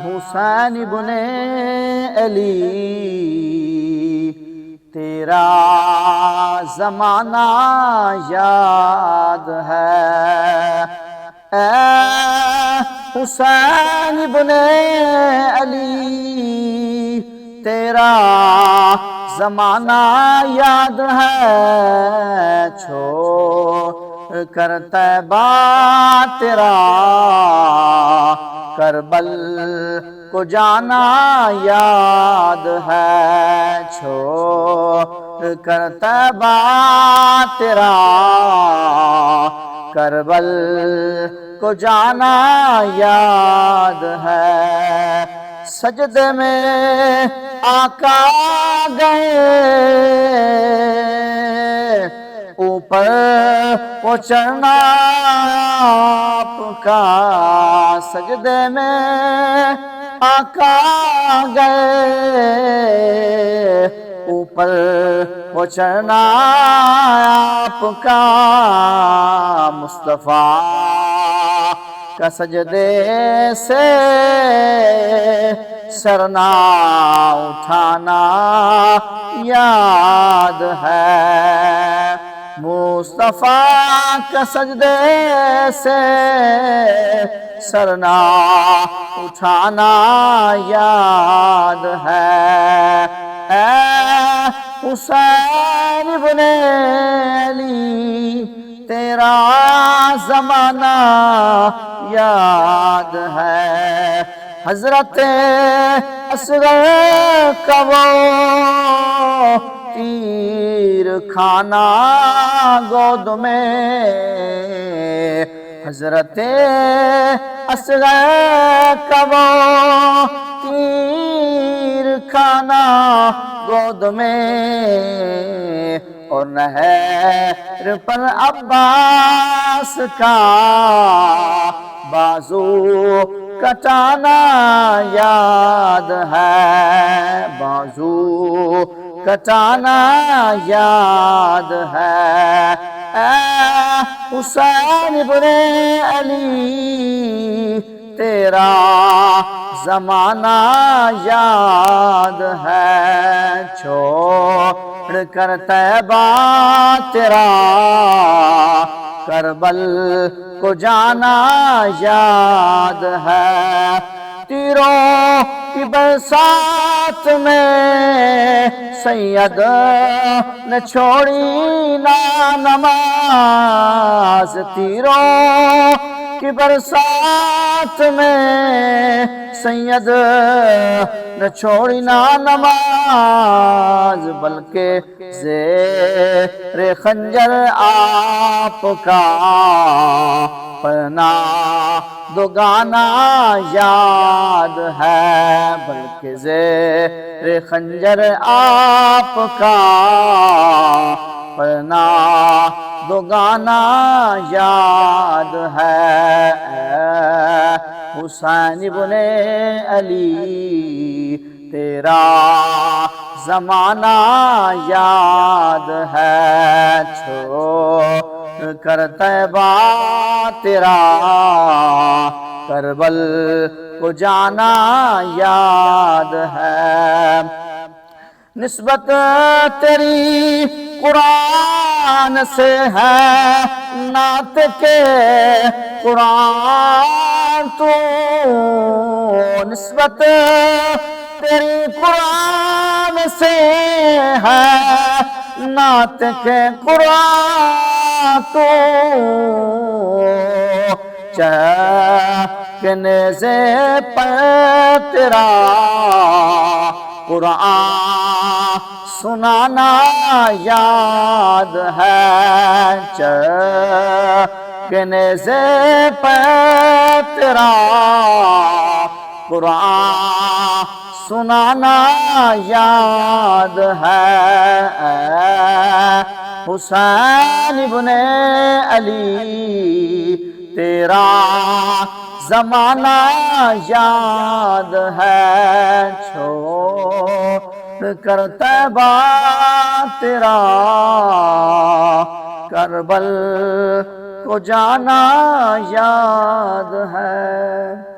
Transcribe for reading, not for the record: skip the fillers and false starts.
حسین ابن علی تیرا زمانہ یاد ہے، اے حسین ابن علی تیرا زمانہ یاد ہے، چھوڑ کر طیبہ تیرا کربل کو جانا یاد ہے، چھوڑ کر طیبہ تیرا کربل کو جانا یاد ہے۔ سجدے میں آقا گئے اوپر وہ چڑھنا آپ کا، سجدے میں آقا گئے اوپر وہ چڑھنا آپ کا، مصطفیٰ کا سجدے سے سرنا اٹھانا یاد ہے، مصطفیٰ کا سجدے سے سرنا اٹھانا یاد ہے، اے حسین ابن علی تیرا زمانہ یاد ہے، حضرت اصغر کا وہ تیر کھانا گود میں، حضرت اصغر کا وہ تیر کھانا گود میں، اور نہر پر عباس کا بازو کٹانا یاد ہے، بازو کٹانا یاد ہے، اے حسین ابن علی تیرا زمانہ یاد ہے، چھوڑ کر طیبہ تیرا کربل کو جانا یاد ہے، تیروں کی برسات میں سید نے چھوڑی نہ نماز، تیروں کی برسات میں سید نے چھوڑی نہ نماز، بلکہ زیر خنجر آپ کا پڑھنا دوگانا یاد ہے، بلکہ زیر خنجر آپ کا پڑھنا دوگانا یاد ہے، اے حسین ابن علی تیرا زمانہ یاد ہے، چھوڑ کر طیبہ تیرا کربل کو جانا یاد ہے، نسبت تیری قرآن سے ہے، نعت کے قرآن تو، نسبت تیری قرآن سے ہے، نعت کے قرآن تو، چاہے نیزے پر تیرا قرآن سنانا یاد ہے، چاہے نیزے پر تیرا قرآن سنانا یاد ہے، اے حسین ابن علی تیرا زمانہ یاد ہے، چھوڑ کر طیبہ تیرا کربل کو جانا یاد ہے۔